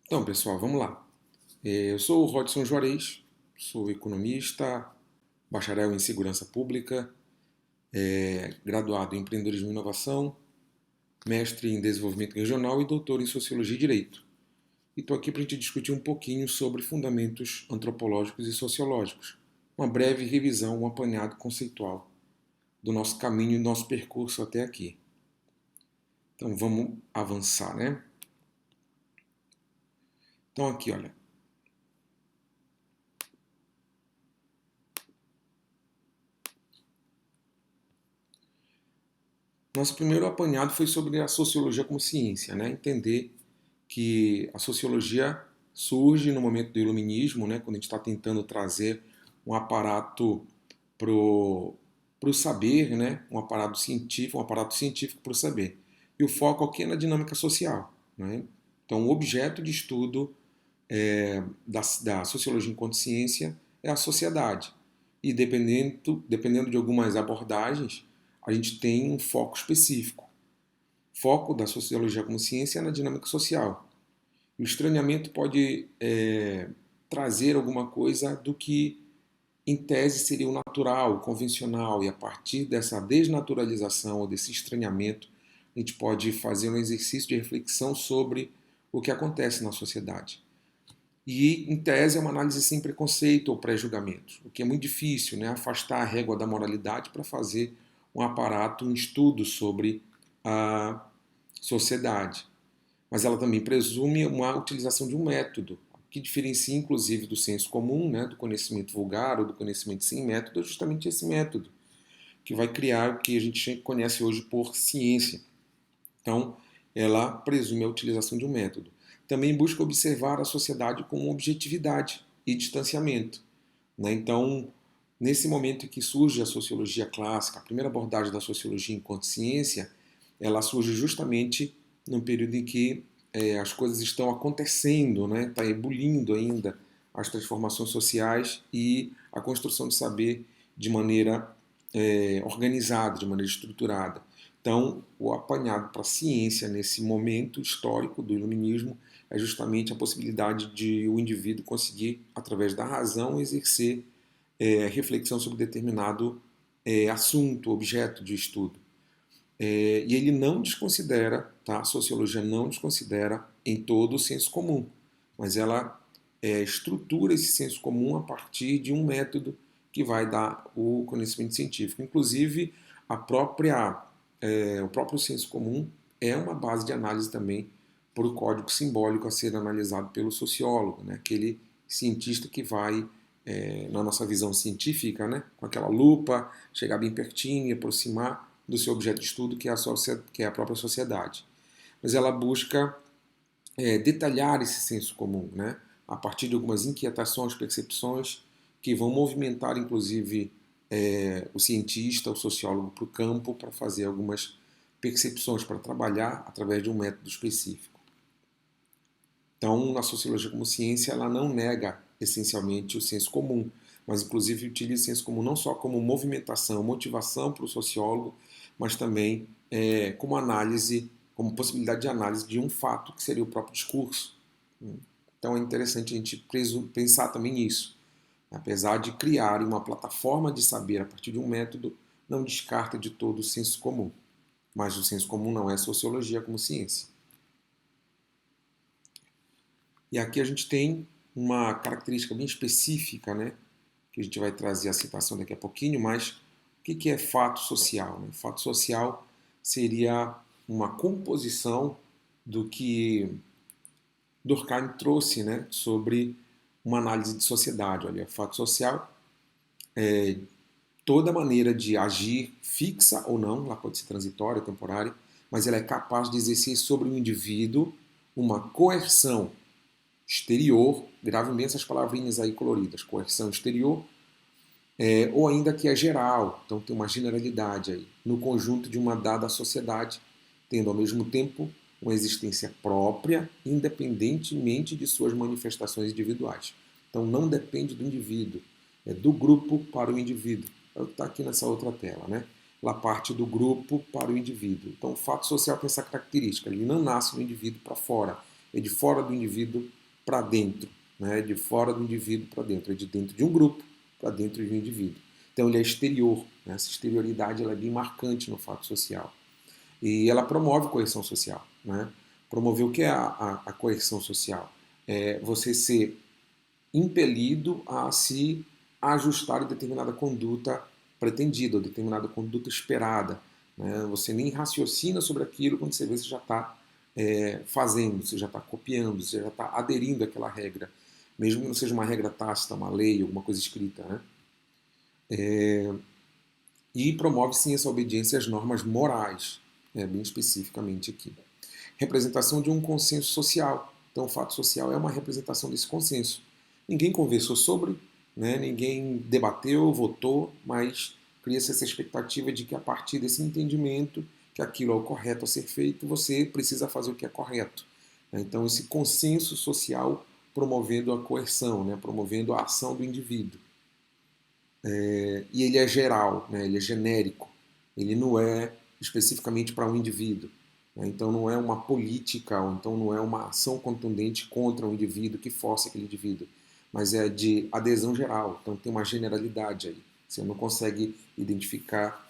Então, pessoal, vamos lá. Eu sou o Rodson Juarez, sou economista, bacharel em segurança pública, graduado em empreendedorismo e inovação, mestre em desenvolvimento regional e doutor em sociologia e direito. E estou aqui para a gente discutir um pouquinho sobre fundamentos antropológicos e sociológicos. Uma breve revisão, um apanhado conceitual do nosso caminho e do nosso percurso até aqui. Então vamos avançar, né? Então aqui, olha, nosso primeiro apanhado foi sobre a sociologia como ciência, né? Entender que a sociologia surge no momento do iluminismo, né? Quando a gente está tentando trazer um aparato para o saber, né? Um aparato científico para o saber. E o foco aqui é na dinâmica social, né? Então, o objeto de estudo da sociologia enquanto ciência é a sociedade. E dependendo de algumas abordagens, a gente tem um foco específico. O foco da sociologia como ciência é na dinâmica social. O estranhamento pode trazer alguma coisa do que, em tese, seria o natural, o convencional, e a partir dessa desnaturalização ou desse estranhamento, a gente pode fazer um exercício de reflexão sobre o que acontece na sociedade. E, em tese, é uma análise sem preconceito ou pré-julgamentos, o que é muito difícil, né? Afastar a régua da moralidade para fazer um aparato, um estudo sobre a sociedade. Mas ela também presume uma utilização de um método, que diferencia, inclusive, do senso comum, né? Do conhecimento vulgar ou do conhecimento sem método, é justamente esse método, que vai criar o que a gente conhece hoje por ciência. Então, ela presume a utilização de um método. Também busca observar a sociedade com objetividade e distanciamento, né? Então, nesse momento em que surge a sociologia clássica, a primeira abordagem da sociologia enquanto ciência, ela surge justamente num período em que as coisas estão acontecendo, né? Está ebulindo ainda as transformações sociais e a construção de saber de maneira organizada, de maneira estruturada. Então, o apanhado para a ciência nesse momento histórico do iluminismo é justamente a possibilidade de o indivíduo conseguir, através da razão, exercer reflexão sobre determinado assunto, objeto de estudo. E ele não desconsidera, tá? A sociologia não desconsidera em todo o senso comum, mas ela estrutura esse senso comum a partir de um método que vai dar o conhecimento científico. Inclusive, o próprio senso comum é uma base de análise também para o código simbólico a ser analisado pelo sociólogo, né? Aquele cientista que vai, na nossa visão científica, né? Com aquela lupa, chegar bem pertinho e aproximar do seu objeto de estudo, que é a própria sociedade. Mas ela busca detalhar esse senso comum, né? A partir de algumas inquietações, percepções que vão movimentar, inclusive, o cientista, o sociólogo para o campo para fazer algumas percepções, para trabalhar através de um método específico. Então, a sociologia como ciência, ela não nega essencialmente o senso comum, mas inclusive utiliza o senso comum não só como movimentação, motivação para o sociólogo, mas também como análise, como possibilidade de análise de um fato que seria o próprio discurso. Então é interessante a gente pensar também nisso. Apesar de criar uma plataforma de saber a partir de um método, não descarta de todo o senso comum. Mas o senso comum não é sociologia como ciência. E aqui a gente tem uma característica bem específica, né, que a gente vai trazer a citação daqui a pouquinho, mas o que é fato social? Né? Fato social seria uma composição do que Durkheim trouxe, né, sobre uma análise de sociedade. Olha, fato social é toda maneira de agir, fixa ou não, ela pode ser transitória, temporária, mas ela é capaz de exercer sobre o indivíduo uma coerção exterior, grave bem essas palavrinhas aí coloridas, coerção exterior, ou ainda que é geral, então tem uma generalidade aí, no conjunto de uma dada sociedade, tendo ao mesmo tempo uma existência própria, independentemente de suas manifestações individuais. Então não depende do indivíduo, é do grupo para o indivíduo. É o que está aqui nessa outra tela, né? Ela parte do grupo para o indivíduo. Então o fato social tem essa característica, ele não nasce do indivíduo para fora, é de fora do indivíduo para dentro, né? De fora do indivíduo para dentro, é de dentro de um grupo para dentro de um indivíduo. Então ele é exterior, né? Essa exterioridade ela é bem marcante no fato social. E ela promove coerção social. Né? Promover o que é a coerção social? É você ser impelido a se ajustar a determinada conduta pretendida, ou determinada conduta esperada. Né? Você nem raciocina sobre aquilo quando você vê, você já está fazendo, você já está copiando, você já está aderindo àquela regra, mesmo que não seja uma regra tácita, uma lei, alguma coisa escrita. Né? E promove sim essa obediência às normas morais, bem especificamente aqui. Representação de um consenso social. Então, o fato social é uma representação desse consenso. Ninguém conversou sobre, né, ninguém debateu, votou, mas cria-se essa expectativa de que a partir desse entendimento que aquilo é o correto a ser feito, você precisa fazer o que é correto. Então, esse consenso social promovendo a coerção, né, promovendo a ação do indivíduo. E ele é geral, né, ele é genérico, ele não é especificamente para um indivíduo. Né, então não é uma política, ou então não é uma ação contundente contra um indivíduo que force aquele indivíduo, mas é de adesão geral, então tem uma generalidade aí. Você não consegue identificar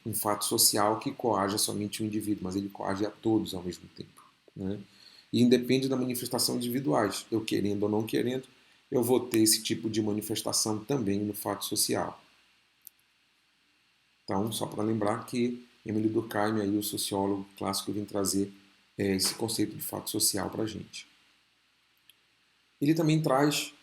um fato social que coaja somente um indivíduo, mas ele coage a todos ao mesmo tempo. Né? E independe da manifestação individuais, eu querendo ou não querendo, eu vou ter esse tipo de manifestação também no fato social. Então, só para lembrar que Emile Durkheim, aí, o sociólogo clássico, vem trazer esse conceito de fato social para a gente. Ele também traz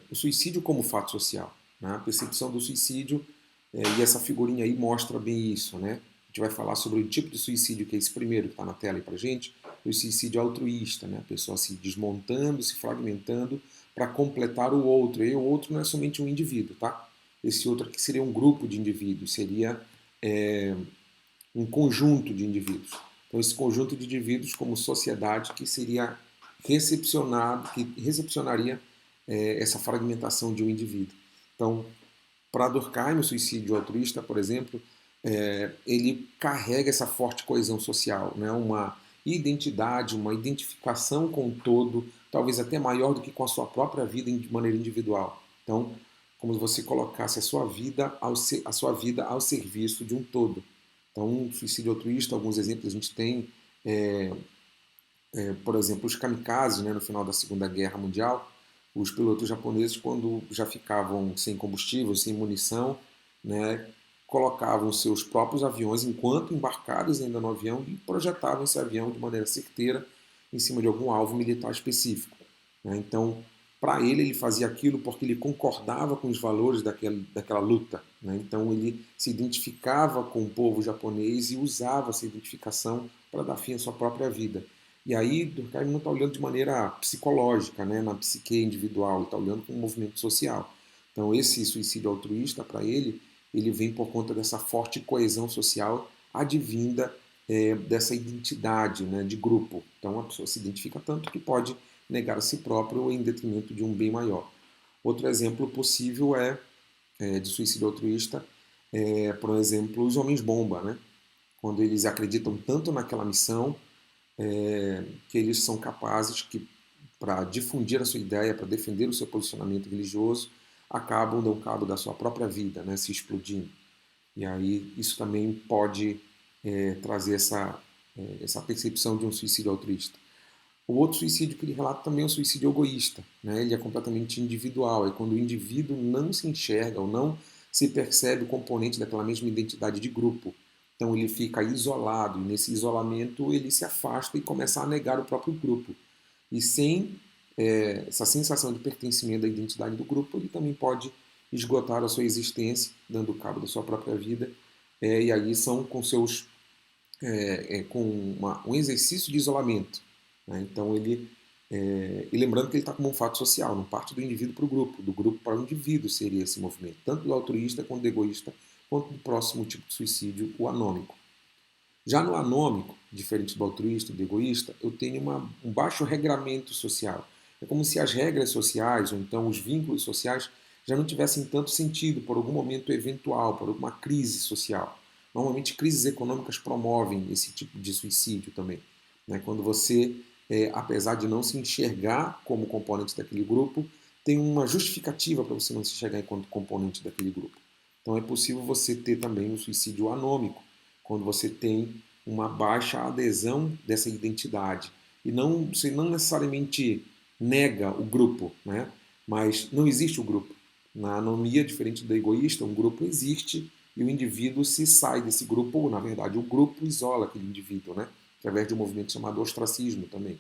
o suicídio como fato social. Né? A percepção do suicídio, e essa figurinha aí mostra bem isso. Né? A gente vai falar sobre o tipo de suicídio, que é esse primeiro que está na tela aí para a gente, o suicídio altruísta, né? A pessoa se desmontando, se fragmentando para completar o outro. E o outro não é somente um indivíduo, tá? Esse outro aqui seria um grupo de indivíduos, seria um conjunto de indivíduos. Então, esse conjunto de indivíduos como sociedade que seria recepcionado, que recepcionaria essa fragmentação de um indivíduo. Então, para Durkheim, o suicídio altruísta, por exemplo, ele carrega essa forte coesão social, né? Uma identidade, uma identificação com o todo, talvez até maior do que com a sua própria vida de maneira individual. Então, como se você colocasse a sua vida ao serviço de um todo. Então, um suicídio altruísta, alguns exemplos a gente tem, por exemplo, os kamikazes, né, no final da Segunda Guerra Mundial, os pilotos japoneses, quando já ficavam sem combustível, sem munição, né, colocavam seus próprios aviões enquanto embarcados ainda no avião e projetavam esse avião de maneira certeira em cima de algum alvo militar específico. Né? Então, para ele fazia aquilo porque ele concordava com os valores daquela luta. Né? Então, ele se identificava com o povo japonês e usava essa identificação para dar fim à sua própria vida. E aí, Durkheim não está olhando de maneira psicológica, né, na psique individual, ele está olhando com um movimento social. Então, esse suicídio altruísta, para ele vem por conta dessa forte coesão social advinda dessa identidade, né, de grupo. Então, a pessoa se identifica tanto que pode negar a si próprio em detrimento de um bem maior. Outro exemplo possível de suicídio altruísta por exemplo, os homens-bomba, né? Quando eles acreditam tanto naquela missão que eles são capazes que, para difundir a sua ideia, para defender o seu posicionamento religioso, acabam dando cabo da sua própria vida, né, se explodindo. E aí isso também pode trazer essa percepção de um suicídio altruísta. O outro suicídio que ele relata também é um suicídio egoísta. Né? Ele é completamente individual, é quando o indivíduo não se enxerga ou não se percebe o componente daquela mesma identidade de grupo. Então ele fica isolado e nesse isolamento ele se afasta e começa a negar o próprio grupo. E sem essa sensação de pertencimento à identidade do grupo, ele também pode esgotar a sua existência, dando cabo da sua própria vida. E aí são com seus com um exercício de isolamento. Né? Então e lembrando que ele está como um fato social, não parte do indivíduo para o grupo, do grupo para o indivíduo seria esse movimento, tanto do altruísta quanto do egoísta, quanto do próximo tipo de suicídio, o anômico. Já no anômico, diferente do altruísta e do egoísta, eu tenho um baixo regramento social. É como se as regras sociais, ou então os vínculos sociais, já não tivessem tanto sentido por algum momento eventual, por alguma crise social. Normalmente, crises econômicas promovem esse tipo de suicídio também. Né? Quando você apesar de não se enxergar como componente daquele grupo, tem uma justificativa para você não se enxergar enquanto componente daquele grupo. Então é possível você ter também um suicídio anômico, quando você tem uma baixa adesão dessa identidade. E não, você não necessariamente nega o grupo, né? Mas não existe o grupo. Na anomia, diferente do egoísta, um grupo existe e o indivíduo se sai desse grupo, ou na verdade o grupo isola aquele indivíduo, né? Através de um movimento chamado ostracismo também.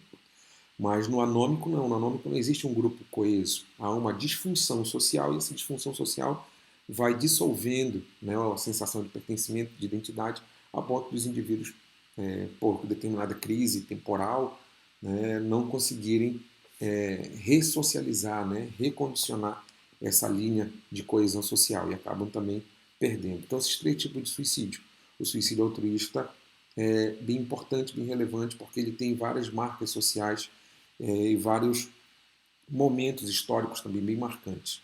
Mas no anômico não, no anômico não existe um grupo coeso. Há uma disfunção social e essa disfunção social vai dissolvendo, né, a sensação de pertencimento, de identidade, a ponto dos indivíduos, por determinada crise temporal, né, não conseguirem ressocializar, né, recondicionar essa linha de coesão social e acabam também perdendo. Então, esses três tipos de suicídio. O suicídio altruísta é bem importante, bem relevante, porque ele tem várias marcas sociais e vários momentos históricos também bem marcantes.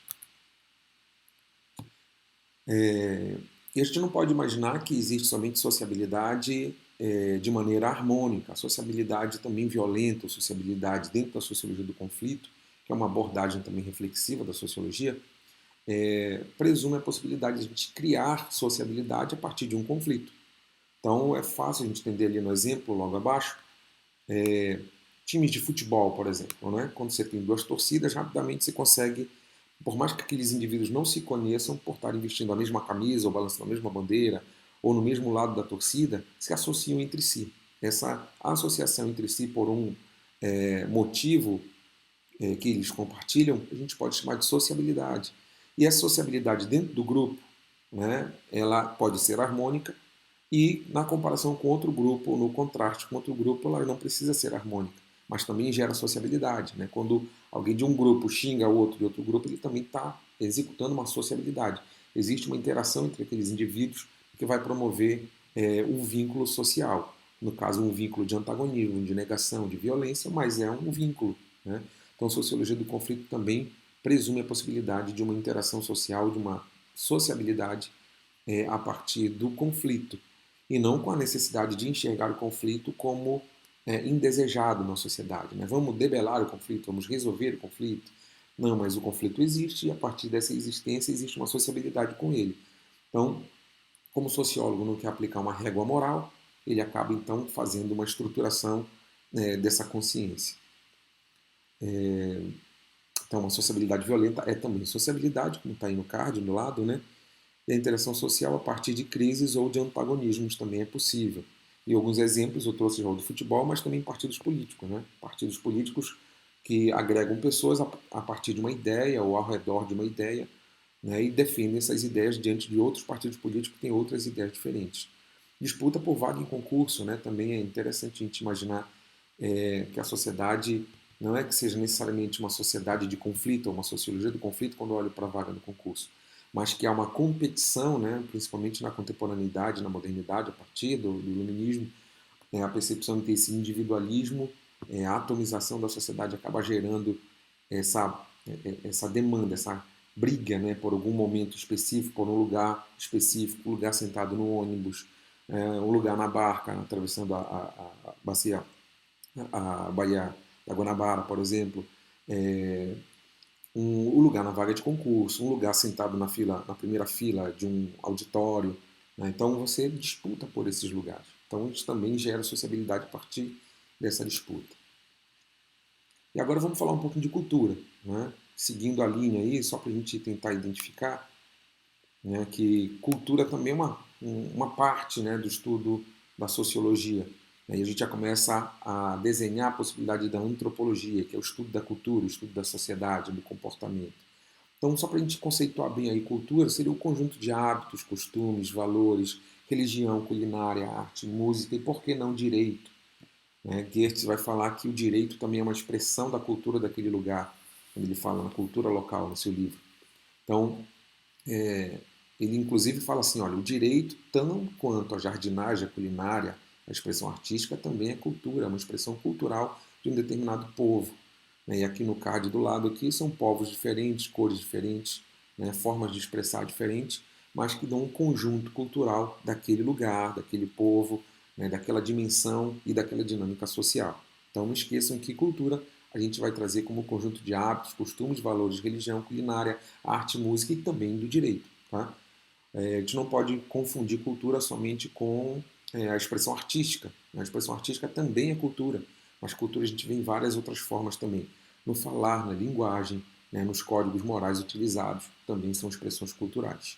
E a gente não pode imaginar que existe somente sociabilidade de maneira harmônica. A sociabilidade também violenta, a sociabilidade dentro da sociologia do conflito, que é uma abordagem também reflexiva da sociologia, presume a possibilidade de a gente criar sociabilidade a partir de um conflito. Então é fácil a gente entender ali no exemplo, logo abaixo, times de futebol, por exemplo, né? Quando você tem duas torcidas, rapidamente você consegue, por mais que aqueles indivíduos não se conheçam, por estarem vestindo a mesma camisa, ou balançando a mesma bandeira, ou no mesmo lado da torcida, se associam entre si. Essa associação entre si por um motivo que eles compartilham, a gente pode chamar de sociabilidade. E essa sociabilidade dentro do grupo, né, ela pode ser harmônica e na comparação com outro grupo, ou no contraste com outro grupo, ela não precisa ser harmônica, mas também gera sociabilidade. Né? Quando alguém de um grupo xinga o outro de outro grupo, ele também está executando uma sociabilidade. Existe uma interação entre aqueles indivíduos que vai promover um vínculo social. No caso, um vínculo de antagonismo, de negação, de violência, mas é um vínculo. Né? Então, a sociologia do conflito também presume a possibilidade de uma interação social, de uma sociabilidade a partir do conflito, e não com a necessidade de enxergar o conflito como indesejado na sociedade. Né? Vamos debelar o conflito, vamos resolver o conflito. Não, mas o conflito existe e a partir dessa existência existe uma sociabilidade com ele. Então, como o sociólogo não quer aplicar uma régua moral, ele acaba então fazendo uma estruturação dessa consciência. Então, uma sociabilidade violenta é também sociabilidade, como está aí no card do lado, né? E a interação social a partir de crises ou de antagonismos também é possível. E alguns exemplos eu trouxe já do futebol, mas também partidos políticos, né? Partidos políticos que agregam pessoas a partir de uma ideia ou ao redor de uma ideia, né? E defendem essas ideias diante de outros partidos políticos que têm outras ideias diferentes. Disputa por vaga em concurso, né? Também é interessante a gente imaginar que a sociedade não é que seja necessariamente uma sociedade de conflito, ou uma sociologia do conflito quando olho para a vaga no concurso, mas que há uma competição, né, principalmente na contemporaneidade, na modernidade, a partir do iluminismo, a percepção de que esse individualismo, a atomização da sociedade acaba gerando essa demanda, essa briga, né, por algum momento específico, por um lugar específico, um lugar sentado no ônibus, um lugar na barca, atravessando a bacia, a Baía da Guanabara, por exemplo, um lugar na vaga de concurso, um lugar sentado na primeira fila de um auditório. Né? Então você disputa por esses lugares. Então isso também gera sociabilidade a partir dessa disputa. E agora vamos falar um pouquinho de cultura, né? Seguindo a linha aí, só para a gente tentar identificar, né, que cultura também é uma parte, né, do estudo da sociologia. E a gente já começa a desenhar a possibilidade da antropologia, que é o estudo da cultura, o estudo da sociedade, do comportamento. Então, só para a gente conceituar bem aí, cultura seria o conjunto de hábitos, costumes, valores, religião, culinária, arte, música e, por que não, direito. Né? Goethe vai falar que o direito também é uma expressão da cultura daquele lugar, quando ele fala na cultura local, no seu livro. Então, ele inclusive fala assim, olha, o direito, tanto quanto a jardinagem, a culinária, a expressão artística, também é cultura, é uma expressão cultural de um determinado povo. Né? E aqui no card do lado aqui são povos diferentes, cores diferentes, né? Formas de expressar diferentes, mas que dão um conjunto cultural daquele lugar, daquele povo, né? Daquela dimensão e daquela dinâmica social. Então não esqueçam que cultura a gente vai trazer como conjunto de hábitos, costumes, valores, religião, culinária, arte, música e também do direito. Tá? A gente não pode confundir cultura somente com a expressão artística. A expressão artística também é cultura, mas cultura a gente vê em várias outras formas também. No falar, na linguagem, né, nos códigos morais utilizados, também são expressões culturais.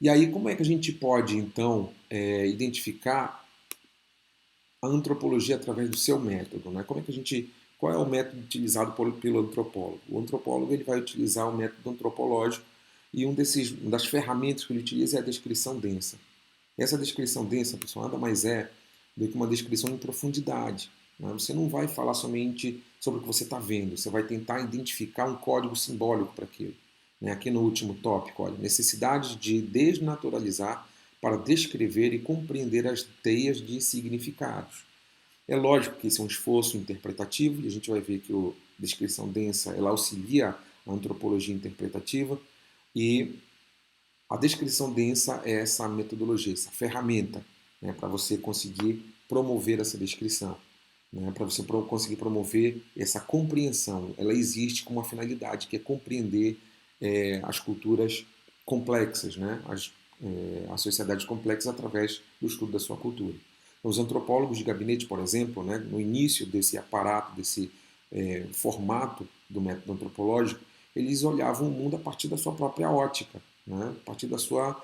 E aí, como é que a gente pode, então, identificar a antropologia através do seu método? Né? Como é que a gente, qual é o método utilizado pelo antropólogo? O antropólogo ele vai utilizar o método antropológico e uma das ferramentas que ele utiliza é a descrição densa. Essa descrição densa, pessoal, nada mais é do que uma descrição em profundidade. Né? Você não vai falar somente sobre o que você está vendo, você vai tentar identificar um código simbólico para aquilo. Né? Aqui no último tópico, olha, necessidade de desnaturalizar para descrever e compreender as teias de significados. É lógico que esse é um esforço interpretativo, e a gente vai ver que a descrição densa ela auxilia a antropologia interpretativa, e a descrição densa é essa metodologia, essa ferramenta, né, para você conseguir promover essa descrição, né, para você conseguir promover essa compreensão. Ela existe com uma finalidade, que é compreender as culturas complexas, né, as sociedades complexas através do estudo da sua cultura. Então, os antropólogos de gabinete, por exemplo, né, no início desse aparato, desse formato do método antropológico, eles olhavam o mundo a partir da sua própria ótica, né, a partir da sua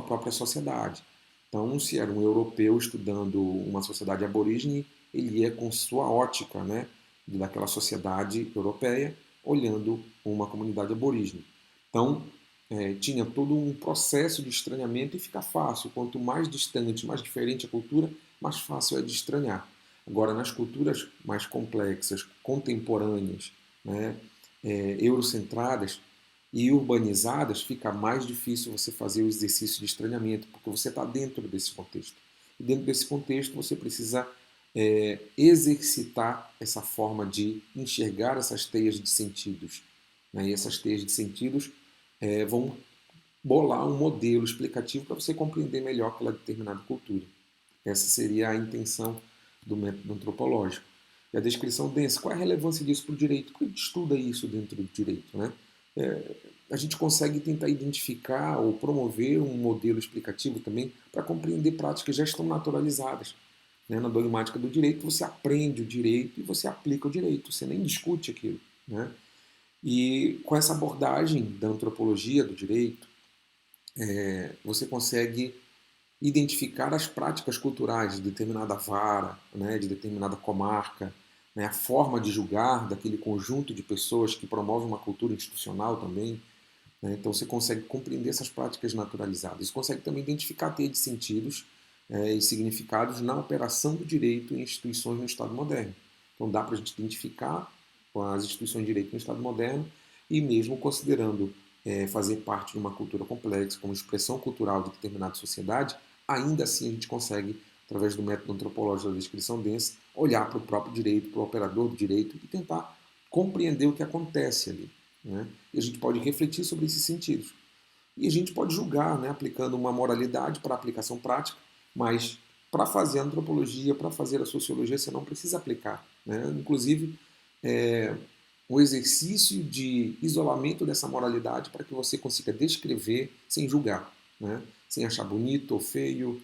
própria sociedade. Então, se era um europeu estudando uma sociedade aborígene, ele ia com sua ótica, né, daquela sociedade europeia, olhando uma comunidade aborígene. Então, tinha todo um processo de estranhamento e fica fácil. Quanto mais distante, mais diferente a cultura, mais fácil é de estranhar. Agora, nas culturas mais complexas, contemporâneas, né, eurocentradas e urbanizadas, fica mais difícil você fazer o exercício de estranhamento, porque você está dentro desse contexto. E dentro desse contexto, você precisa exercitar essa forma de enxergar essas teias de sentidos. Né? E essas teias de sentidos vão bolar um modelo explicativo para você compreender melhor aquela determinada cultura. Essa seria a intenção do método antropológico. E a descrição densa, qual é a relevância disso para o direito? Porque a gente estuda isso dentro do direito. Né? A gente consegue tentar identificar ou promover um modelo explicativo também para compreender práticas que já estão naturalizadas. Né? Na dogmática do direito, você aprende o direito e você aplica o direito, você nem discute aquilo. Né? E com essa abordagem da antropologia do direito, você consegue identificar as práticas culturais de determinada vara, né, de determinada comarca, né, a forma de julgar daquele conjunto de pessoas que promove uma cultura institucional também. Né, então você consegue compreender essas práticas naturalizadas. Você consegue também identificar a teia de sentidos e significados na operação do direito em instituições no Estado moderno. Então dá para a gente identificar as instituições de direito no Estado moderno e mesmo considerando fazer parte de uma cultura complexa, como expressão cultural de determinada sociedade, ainda assim a gente consegue, através do método antropológico da descrição densa, olhar para o próprio direito, para o operador do direito e tentar compreender o que acontece ali. Né? E a gente pode refletir sobre esses sentidos. E a gente pode julgar, né, aplicando uma moralidade para a aplicação prática, mas para fazer a antropologia, para fazer a sociologia, você não precisa aplicar. Né? Inclusive, o exercício de isolamento dessa moralidade para que você consiga descrever sem julgar, né? Sem achar bonito ou feio,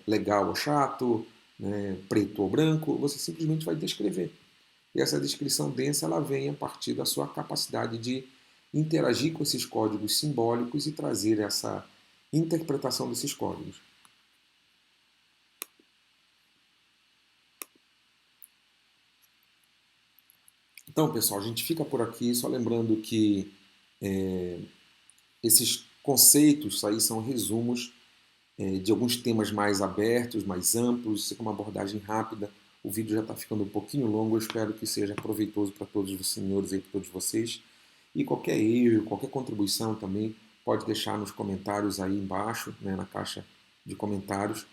legal ou chato, né? Preto ou branco, você simplesmente vai descrever. E essa descrição densa ela vem a partir da sua capacidade de interagir com esses códigos simbólicos e trazer essa interpretação desses códigos. Então, pessoal, a gente fica por aqui, só lembrando que esses conceitos aí são resumos de alguns temas mais abertos, mais amplos, isso é uma abordagem rápida. O vídeo já está ficando um pouquinho longo, eu espero que seja proveitoso para todos os senhores e para todos vocês. E qualquer erro, qualquer contribuição também pode deixar nos comentários aí embaixo, né, na caixa de comentários.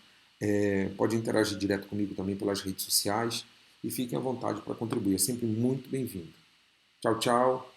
Pode interagir direto comigo também pelas redes sociais e fiquem à vontade para contribuir, é sempre muito bem-vindo. Tchau, tchau.